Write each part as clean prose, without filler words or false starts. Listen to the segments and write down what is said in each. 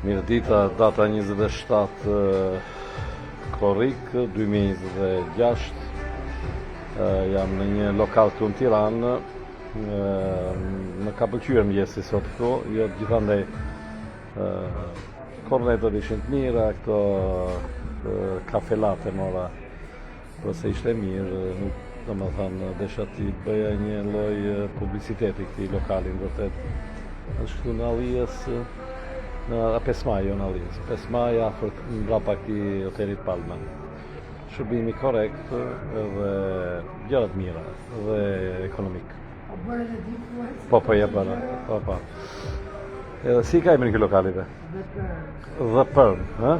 Mirdita, data 27 korrik 2026. Jam në një lokal këtu në Tiranë. Më ka pëlqyer mëngjesi sot këtu, jo gjithandaj kornetot ishin të mira, këto kafe latte mora, përse ishte mirë, nuk domethënë desha ti bëja një lloj publiciteti këtij lokalin, vërtet është këtu në Allies, në 5 maj, jo në Allies, 5 maj afër mbrapa këtij hotelit Palma. Shërbimi korrekt dhe gjëra të mira dhe ekonomik. Po, ja bëra. Po. Edhe si ka emrin ky lokalive? The Pearl, ha?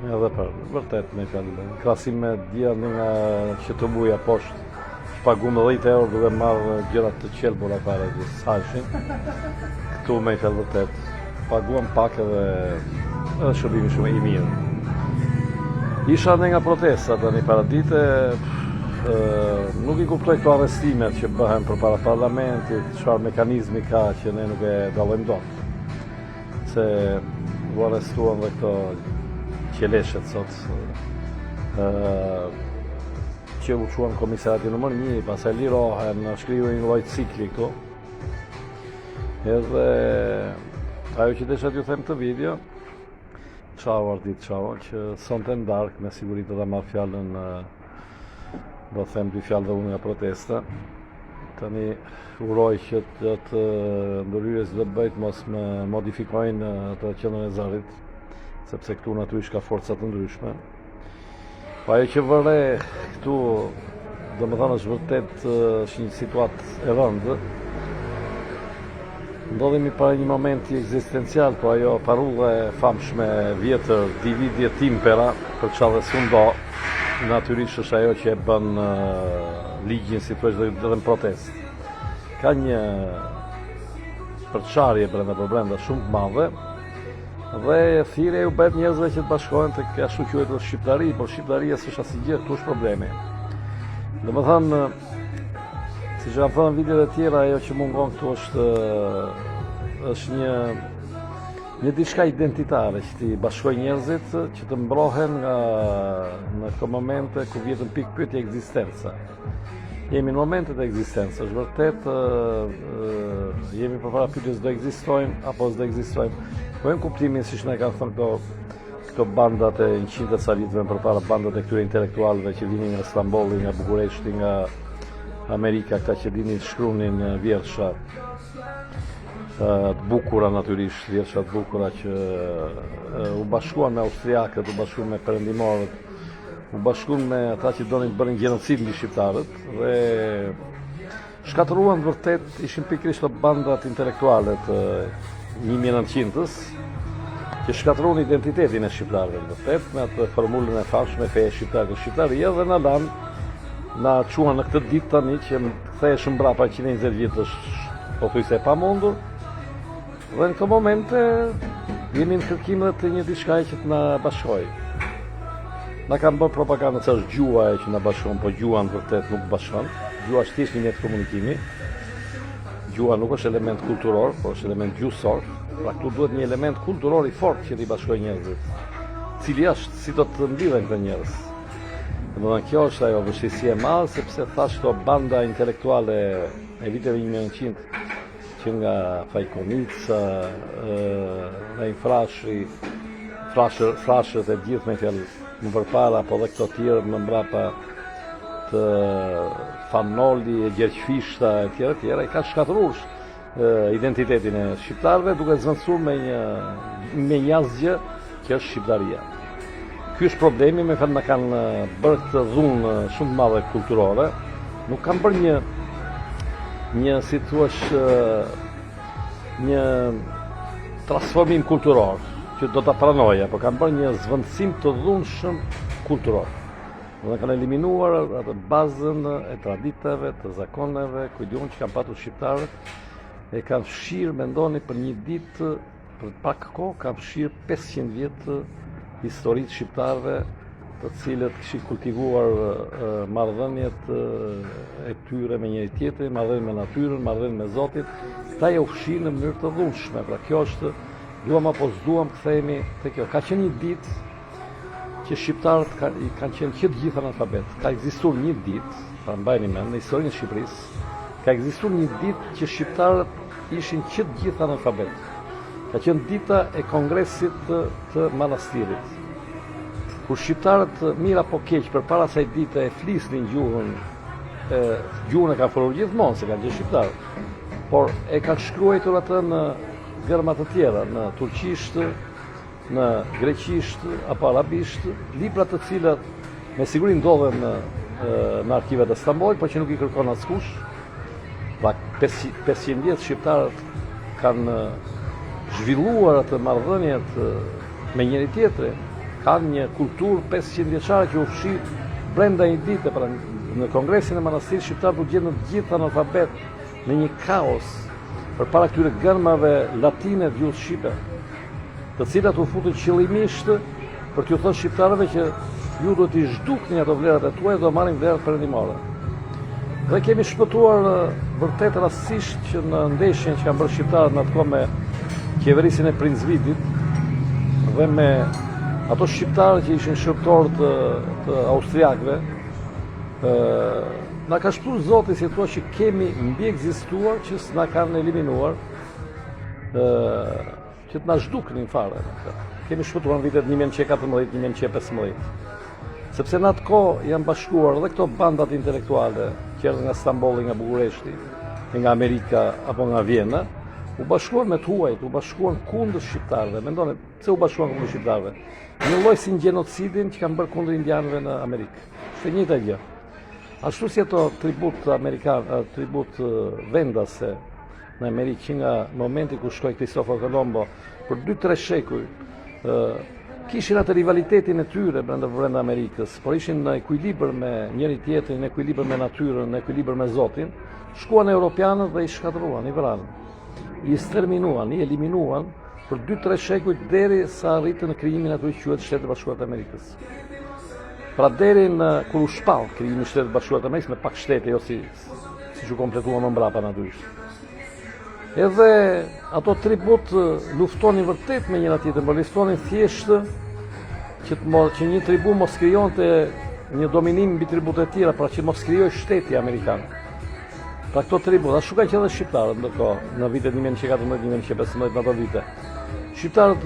Ja, The Pearl. Vërtet me fjalë. Krahasim me djallë nga që të buja poshtë. Paguam 10 euro duke marrë gjëra të qelbura para që sajshin. Këtu me fjalë vërtet. Paguam pak edhe shërbimi shumë i mirë. Isha nga protesta tani para dite, nuk i kuptoj këto arrestimet që bëhen përpara parlamentit, çfarë mekanizmi ka që ne nuk e dallojmë dot. Se u arrestuan dhe këto qeleshet sot, që u çuan komisariati numër 1, pastaj lirohen, shkriuin një lloj cikli këtu. Edhe ajo që desha t'ju them të video, Ciao Ardit, ciao, që sonte në darkë me siguri të da marrë fjallën, do them 2 fjallë dhe unë nga protesta. Tani uroj që të ndërhyrjes dhe bëjt mos më modifikojnë të qendrën e Zarit, sepse këtu natyrisht ka forca të ndryshme. Po ajo që vëre këtu, domethënë është vërtet është një situatë e rëndë. Ndodhemi para një momenti ekzistencial, po ajo parulla e famshme vjetër Divide et Impera, për çfarë s'u ndo, natyrisht është ajo që e bën ligjin si thua dhe në protestë. Ka një përçarje brenda shumë të madhe dhe thirrja u bëhet njerëzve që të bashkohen tek ashtu quhet shqiptari, por shqiptaria s'është asgjë, këtu është problemi. Domethënë, si që kam thënë në videot e tjera, ajo që mungon këtu është një diçka identitare që ti bashkoj njerëzit që të mbrohen nga në këto momente ku vjetën pikë pyetje ekzistenca. Jemi në momentet e ekzistencës, është vërtet jemi përpara pyetjes do ekzistojmë apo s'do ekzistojmë. Po në kuptimin siç na kanë thënë këto bandat e 100 sa viteve përpara, bandat e këtyre intelektualëve që vinin nga Stambolli, nga Bukureshti, nga Amerika, këta që dinin shkrunin vjersha të bukura natyrisht, vjersha të bukura që u bashkuan me austriakët, u bashkuan me perëndimorët, u bashkuan me ata që donin të bënin gjenocid mbi shqiptarët dhe shkatëruan vërtet, ishin pikërisht të bandat intelektuale të 1900-s që shkatëruan identitetin e shqiptarëve vërtet me atë formulën e famshme feje shqiptare dhe shqiptaria dhe na lan na quan në këtë ditë tani që kthehesh mbrapa 120 vjet është pothuajse e pamundur. Dhe në këto momente jemi në kërkim dhe të një diçkaje që të na bashkojë. Na kanë bërë propagandë se është gjua e që na bashkon, po gjua në vërtet nuk bashkon. Gjua është thjesht një mjet komunikimi. Gjua nuk është element kulturor, por është element gjuhësor. Pra këtu duhet një element kulturor i fortë që t'i bashkojë njerëzit. Cili është, si do të mbyllen këto njerëz. Domethënë kjo është ajo vështirësi e madhe, sepse thash këto banda intelektuale e viteve 1900 që nga Fajkonica, nga Infrashi, frashët e gjithë me fjalë më përpara, po dhe këto tjerë më mbrapa të Fanoli, Gjergjfishta e tjera, i ka shkatëruar identitetin e shqiptarëve duke zvendësuar me një asgjë që është shqiptaria. Ky është problemi, me fjalë na kanë bërë këtë dhunë shumë të madhe kulturore, nuk kanë bërë një si thuash një transformim kulturor që do ta pranoja, por kanë bërë një zvendësim të dhunshëm kulturor. Dhe kanë eliminuar atë bazën e traditave, të zakoneve, kujdiun që kanë patur shqiptarët, e kanë fshirë, mendoni, për një ditë, për pak kohë, kanë fshirë 500 vjetë historitë shqiptarëve, të cilët kishin kultivuar marrëdhëniet e tyre me njëri tjetrin, marrëdhënie me natyrën, marrëdhënie me Zotin. Këta e ufshin në mënyrë të dhunshme. Pra kjo është duam apo s'duam, kthehemi te kjo. Ka qenë një ditë që shqiptarët kanë qenë që të gjithë analfabet. Ka ekzistuar një ditë, pra mbajeni mend, në historinë e Shqipërisë, ka ekzistuar një ditë që shqiptarët ishin që të gjithë analfabet. Ka qenë dita e kongresit të manastirit. Kur shqiptarët mirë apo keq përpara asaj dite e flisnin gjuhën e kanë folur gjithmonë se kanë qenë shqiptarë, por e kanë shkruar atë në gërma të tjera, në turqisht, në greqisht apo arabisht, libra të cilat me siguri ndodhen në arkivet e Stambollit, por që nuk i kërkon askush. Pra 500 vjet shqiptarët kanë zhvilluar atë marrëdhëniet me njëri tjetrin, kanë një kulturë 500 vjeçare që u fshi brenda një dite. Pra në kongresin e manastirit shqiptarët u gjendën të gjithë analfabet në një kaos përpara këtyre gërmave latine të gjuhës shqipe, të cilat u futën qëllimisht për t'ju thënë shqiptarëve që ju do t'i zhdukni ato vlerat e tuaja, do marrin vlerat perëndimore. Dhe kemi shpëtuar vërtet rastësisht që në ndeshjen që kanë bërë shqiptarët në atë kohë me qeverisin e Princ Vitit dhe me ato shqiptarë që ishin shërbëtorë të austriakëve, na ka shpëtuar Zoti si thua që kemi mbi ekzistuar që s'na kanë eliminuar, që t'na zhduknin fare. Kemi shpëtuar në vitet 1914-1915. Sepse në atë kohë janë bashkuar dhe këto bandat intelektuale që erdhën nga Stambolli, nga Bukureshti, nga Amerika apo nga Vjena, u bashkuan me të huajt, u bashkuan kundër shqiptarëve. Mendoni, pse u bashkuan kundër shqiptarëve? Një lloj si gjenocidin që kanë bërë kundër indianëve në Amerikë. Është e njëjta gjë. Ashtu si ato tribut vendase në Amerikë që nga momenti ku shkoi Cristoforo Colombo për 2-3 shekuj kishin atë rivalitetin e tyre brenda Amerikës, por ishin në ekuilibër me njëri tjetrin, në ekuilibër me natyrën, në ekuilibër me Zotin. Shkuan europianët dhe i shkatëruan, i vranë, i sterminuan, i eliminuan për 2-3 shekuj deri sa arritën në krijimin aty që quhet Shtetet Bashkuara të Amerikës. Pra deri në kur u shpall krijimi i Shtetit Bashkuara të Amerikës me pak shtete, jo siç u kompletuan më mbrapa natyrisht. Edhe ato tribut luftonin vërtet me njëra tjetrën, por luftonin thjesht që një tribu mos krijonte një dominim mbi tribut e tjera, pra që mos krijoj shteti amerikan. Pra këto tribut, ashtu kanë qenë dhe shqiptarët ndërkohë, në vitet 1914-1915 në ato vite. Shqiptarët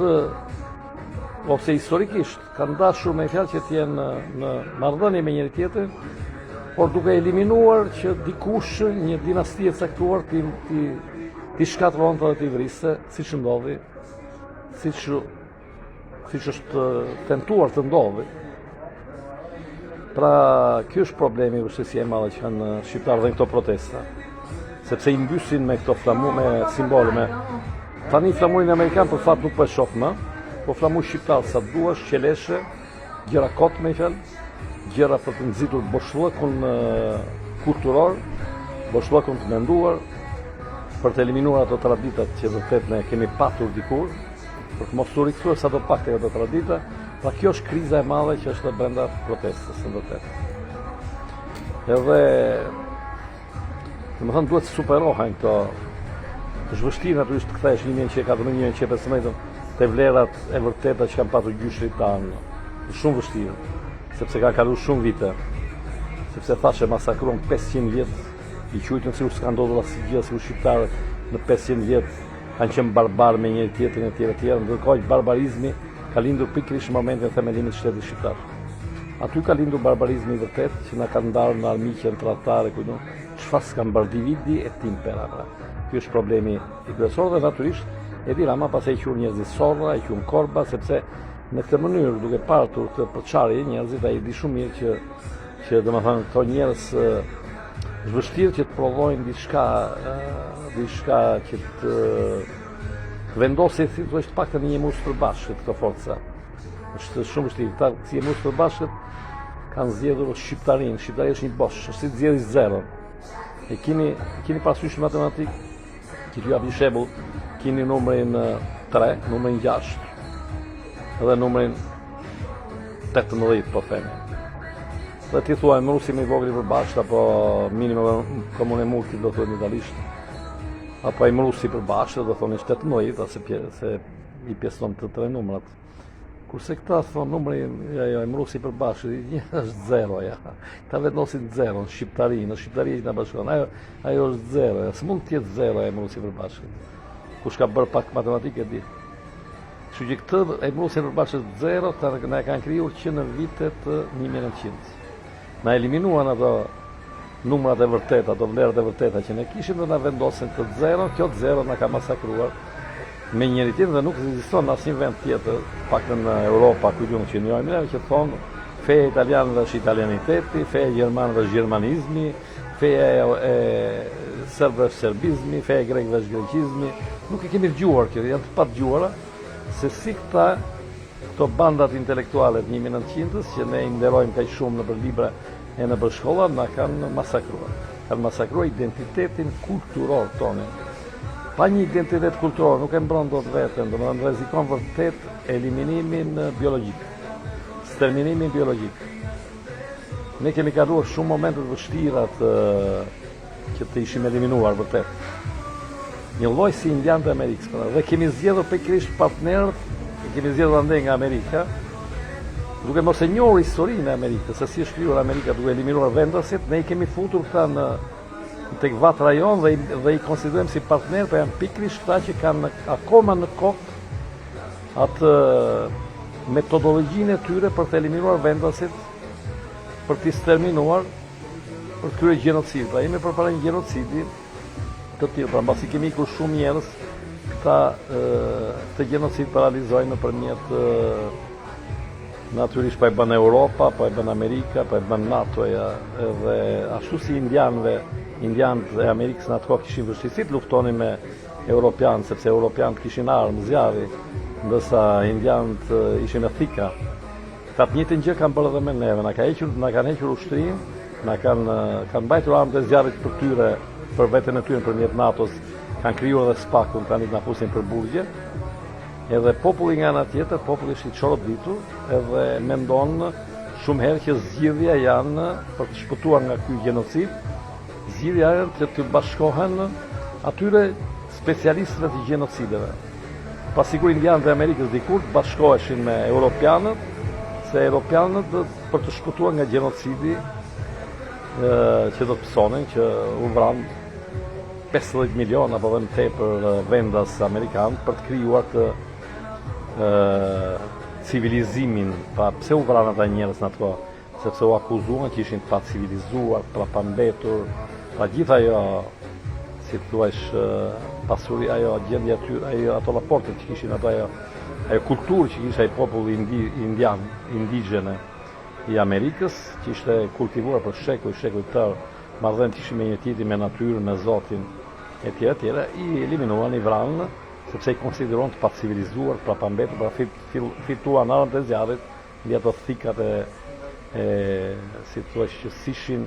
ose historikisht kanë dashur me fjalë që t'jenë në marrëdhënie me njëri tjetrin, por duke eliminuar që dikush, një dinasti e caktuar, ti shkatronte dhe ti vriste, siç ndodhi, siç është tentuar të ndodhi. Pra, ky është problemi i vështirësia e madhe që kanë shqiptarët në këto protesta, sepse i mbysin me këto flamur, me simbole, tani flamurin amerikan për fat nuk po e shoh më, po flamur shqiptar sa duash, qeleshe, gjëra kot me fjalë, gjëra për të nxitur boshllëkun kulturor, boshllëkun të menduar, për të eliminuar ato traditat që vërtet ne kemi patur dikur, për të mos u rikthyer sa do pak tek ato tradita. Pra kjo është kriza e madhe që është brenda protestës, në vërtet. Edhe, domethënë duhet të superohen këto. Është vështirë natyrisht të kthesh 1914-1915 te vlerat e vërteta që kanë patur gjyshrit tanë. Është shumë vështirë, sepse ka kaluar shumë vite. Sepse thashë masakruan 500 vjet, i quajtën sikur s'ka ndodhur asgjë, sikur shqiptarët në 500 vjet kanë qenë barbar me njëri tjetrin e tjerë, ndërkohë barbarizmi ka lindur pikërisht në momentin e themelimit të shtetit shqiptar. Aty ka lindur barbarizmi i vërtet që na ka ndarë në armiqen tradhtare, ku çfarë s'kan bërë dividi e timpera. Ky është problemi i kryesor dhe natyrisht Edi Rama pastaj i quajnë njerëzit sorra, i quajnë korba, sepse në këtë mënyrë duke partur këtë përçarje njerëzit ai di shumë mirë që domethënë këto njerëz është vështirë që të provojnë diçka që të vendosë si të është paktën një mus përbashkët këto forca. Është shumë vështirë. Ata si mus përbashkët kanë zgjedhur shqiptarinë. Shqiptaria është një bosh, është si të zgjedhësh zero. E keni parasysh matematik, që t'ju jap një shembull, keni numrin 3, numrin 6 dhe numrin 18 po themi. Dhe ti thua emrusi me i vogël përbashkët apo minimum komune multi do thonë italisht. Apo emrusi përbashkët do thonë 18, ose se i pjesëton të 3 numrat. Kurse këta thonë numri e mrusi i përbashkët, është 0 ja. Ta vendosin 0 në shqiptari që na bashkon. Ajo është 0, ja. S'mund të jetë 0 e mrusi i përbashkët. Kush ka bërë pak matematikë e di. Kështu që këtë e mrusi i përbashkët 0 na kanë krijuar që në vitet 1900. Na eliminuan ato numrat e vërteta, ato vlerat e vërteta që ne kishim dhe na vendosin të 0, kjo 0 na ka masakruar me njëri tjetër dhe nuk ekziston asnjë vend tjetër, pak në Europa, ku diun që njëjë që thonë feja italianëve është italianiteti, feja gjermanëve është gjermanizmi, feja e serbëve është serbizmi, feja e grekëve është greqizmi. Nuk e kemi dëgjuar kjo, janë të padëgjuara se si këto bandat intelektuale të 1900-s që ne i nderojmë kaq shumë nëpër libra e nëpër shkolla na kanë masakruar. Kanë masakruar identitetin kulturor tonë. Pa një identitet kulturor, nuk e mbron dot veten, domethënë rrezikon vërtet eliminimin biologjik, sterminimin biologjik. Ne kemi kaluar shumë momente të vështira që të ishim eliminuar vërtet. Një lloj si indianët e Amerikës, dhe kemi zgjedhur pikërisht partnerët, kemi zgjedhur andaj nga Amerika, duke mos e njohur historinë e Amerikës, se si është krijuar Amerika duke eliminuar vendasit, ne i kemi futur këta në tek vat rajon dhe i konsiderojmë si partner, për janë pikërisht këta që kanë akoma në kokë atë metodologjinë e tyre për të eliminuar vendasit, për t'i sterminuar, për të kryer gjenocid. Pra jemi përpara një gjenocidi të tillë, pra mbasi kemi ikur shumë njerëz, këta të gjenocid paralizojnë nëpërmjet natyrisht po e bën Europa, po e bën Amerika, po e bën NATO-ja, edhe ashtu si indianët e Amerikës në atë kohë kishin vështirësi të luftonin me europianë, sepse europianët kishin armë, zjarri, ndërsa indianët ishin me thika. Këta të njëjtën gjë kanë bërë edhe me neve, na kanë hequr ushtrinë, na kanë mbajtur armët e zjarrit për tyre, për veten e tyre përmjet NATO-s, kanë krijuar edhe spakun, tani na fusin për burgje. Edhe populli nga ana tjetër, populli është i çoroditur, edhe mendon shumë herë që zgjidhja janë për të shpëtuar nga ky gjenocid, zgjidhja janë të bashkohen atyre specialistëve të gjenocideve. Pasikur indianët e Amerikës dikur të bashkoheshin me europianët, se europianët për të shpëtuar nga gjenocidi që do të pësonin, që u vran 50 milion apo dhe më tepër vendas amerikanë për të krijuar të civilizimin. Pra pse u vranë ata njerëz në atë kohë? Sepse u akuzuan që ishin pa civilizuar, pa pambetur, pra gjithë ajo, si thuash, pasuri, ajo gjendja e tyre, ato raportet që kishin ato, ajo kulturë që kishte ai populli indian, indigjene i Amerikës, që ishte kultivuar për shekuj tërë, marrëdhënë ishin me një tjetrin, me natyrën, me Zotin, etj. I eliminuan, i vranë, sepse i konsideron të pa civilizuar, pa pambetur, pra fituan armët e zjarrit, mbi ato thikat si thuash që sishin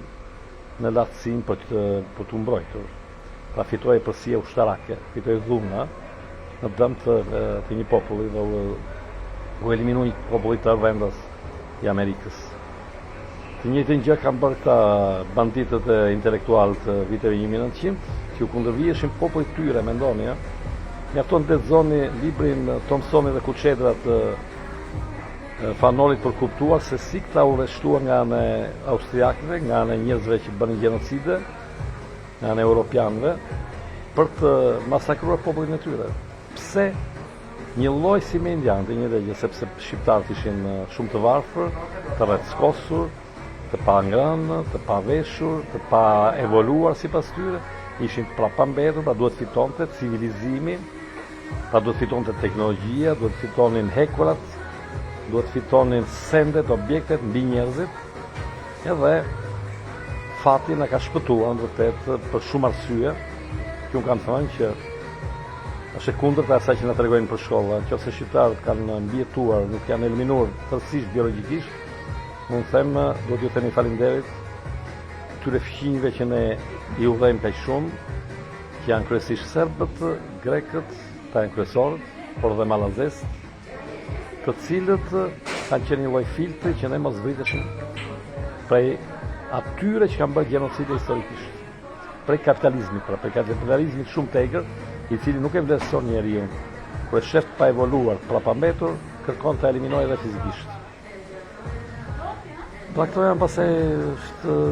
në latësin për të mbrojtur. Pra fitoi përsie ushtarake, fitoi dhuna në dëm të një populli dhe u eliminu një populli të vendas i Amerikës. Të njëjtën gjë kanë bërë këta banditët e intelektualët të viteve 1900, që u kundërvjeshin popullit tyre, mendoni, ja? Mjafton të lexoni librin Thompsoni dhe Kuçedrat Fanolit për kuptuar se si këta u rreshtuan nga anë austriakëve, nga anë njerëzve që bënin gjenocide, nga anë europianëve, për të masakruar popullin e tyre. Pse? Një lloj si me indianët, një gjë, sepse shqiptarët ishin shumë të varfër, të rrethskosur, të pa ngrënë, të pa veshur, të pa evoluar sipas tyre, ishin pra pambetur, pra duhet fitonte civilizimin, pra duhet fitonte teknologjia, duhet fitonin hekurat, duhet fitonin sendet, objektet mbi njerëzit, edhe fati na ka shpëtuar vërtet për shumë arsye, që unë kanë thënë që është e kundërt asaj që na tregojnë për shkolla, nëse shqiptarët kanë mbijetuar, nuk janë eliminuar tërësisht biologjikisht, unë them duhet ju themi faleminderit këtyre fqinjve që ne i udhëjmë kaq shumë, që janë kryesisht serbët, grekët, ta janë kryesorët, por dhe malazesët, të cilët kanë qenë një lloj filtri që ne mos vriteshim prej atyre që kanë bërë gjenocide historikisht, prej kapitalizmit, prej kapitalizmit shumë të egër, i cili nuk e vlerëson njeriu, kur e shef pa evoluar, prapambetur, kërkon të eliminojë edhe fizikisht. Pra këto janë pasaj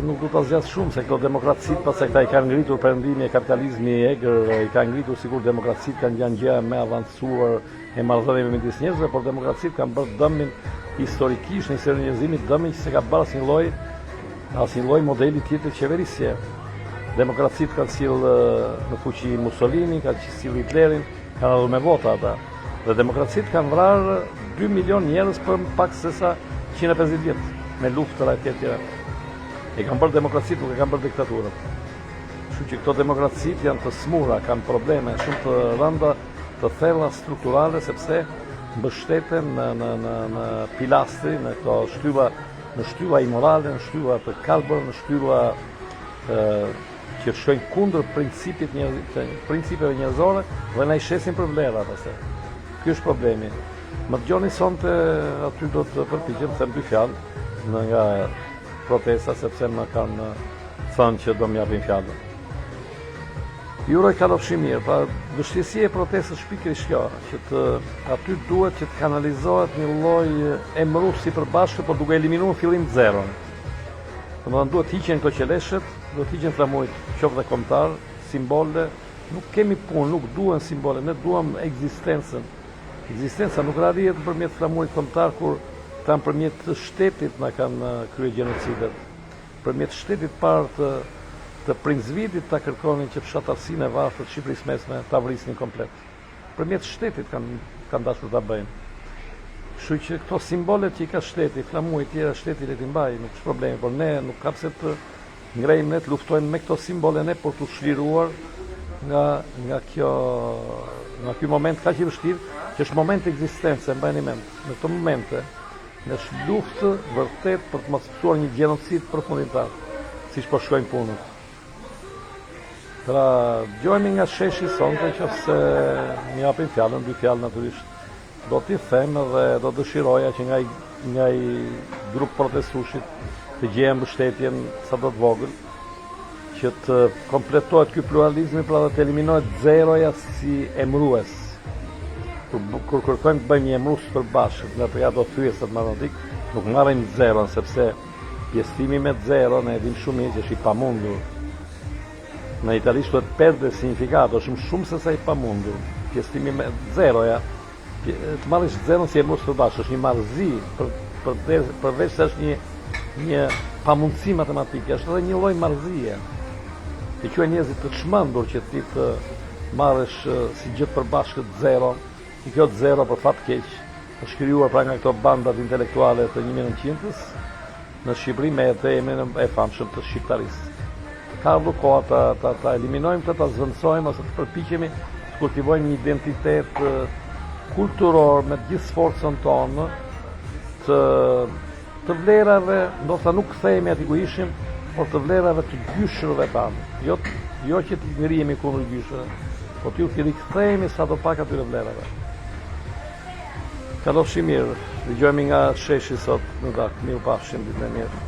nuk du të zgjas shumë, se këto demokracitë pasaj këta i kanë ngritur perëndimi e kapitalizmi i egër, i kanë ngritur sikur demokracitë kanë janë gjëja më avancuar e marrëdhënieve midis njerëzve, por demokracitë kanë bërë dëmin historikisht në historinë e njerëzimit, dëmin që se ka bërë asnjë lloj modeli tjetër qeverisje. Demokracitë kanë sill në fuqi Mussolini, kanë sill Hitlerin, kanë ardhur me vota ata. Dhe demokracitë kanë vrarë 2 milion njerëz për pak se sa 150 vjet me luftëra e tjera. E kanë bërë demokracitë, nuk e kanë bërë diktaturën. Kështu që këto demokracitë janë të smura, kanë probleme shumë të rënda, të thella strukturale, sepse mbështeten në pilastri, në këto shtylla imorale, në shtylla të kalbër, në shtylla që shkojnë kundër principeve njerëzore dhe na i shesin për vlera pastaj. Ky është problemi. Më dëgjoni sonte aty do të përpiqem të them dy fjalë nga protesta, sepse më kanë thënë që do më japin fjalën. Ju uroj kalofshim mirë, pra vështirësia e protestës pikërisht kjo, që aty duhet që të kanalizohet një lloj emëruesi përbashkët, por duke eliminuar në fillim zeron. Domethënë duhet hiqen këto qeleshet, duhet hiqen flamurit, qoftë dhe kombëtar, simbole. Nuk kemi punë, nuk duhen simbole, ne duam ekzistencën. Ekzistenca nuk arrihet nëpërmjet flamurit kombëtar, kur kanë përmjet shtetit na kanë kryer gjenocidet. Përmjet shtetit parë të Prinzvidit ta kërkonin që fshatarësinë e varfër të Shqipërisë mesme ta vrisnin komplet. Përmjet shtetit kanë dashur ta bëjnë. Kështu që këto simbolet që i ka shteti, flamuri tjera shteti le t'i mbajë, nuk është problemi, por ne nuk ka pse të ngrejmë ne të luftojmë me këto simbole ne për të shliruar nga ky moment kaq i vështirë, që është moment ekzistence, mbajeni mend. Në këto momente ne është luftë vërtet për të mos pësuar një gjenocid përfunditar, siç po shkojnë punët. Pra, dëgjojmë nga sheshi sonte që më japin fjalën, dy fjalë natyrisht. Do t'i them dhe do dëshiroja që nga i grup protestueshit të gjejë mbështetjen sa do të vogël, që të kompletohet ky pluralizmi, pra dhe të eliminohet zeroja si emërues. Kur kërkojmë të bëjmë një emërues përbashkët, nga përja do thyesat matematik, nuk marrim zeron, sepse pjesëtimi me zero ne e dim shumë mirë që është i pamundur. Në italisht duhet perde significato, shumë se sa i pamundur. Pjesëtimi me zeroja, të marrësh zeron si emërues përbashkët, është një marrëzi, përveç se është një pamundësi matematike, është edhe një lloj marrëzie. Të quajnë njerëzit të çmendur që ti të marrësh si gjë përbashkët zero, i kjo zero për fat keq është krijuar pra nga këto bandat intelektuale të 1900-s në Shqipëri me emrin e famshëm të shqiptarisë. Ka ardhur koha ta eliminojmë këtë, ta zvendësojmë ose të përpiqemi të kultivojmë një identitet kulturor me gjithë sforcën tonë të vlerave, ndoshta nuk kthehemi aty ku ishim, por të vlerave të gjyshërve tanë. Jo që të ngrihemi kundër gjyshërve, por t'ju rikthehemi sadopak atyre vlerave. Kalofshi mirë, dëgjojmë nga sheshi sot në dak, mirupafshim, ditë e mirë.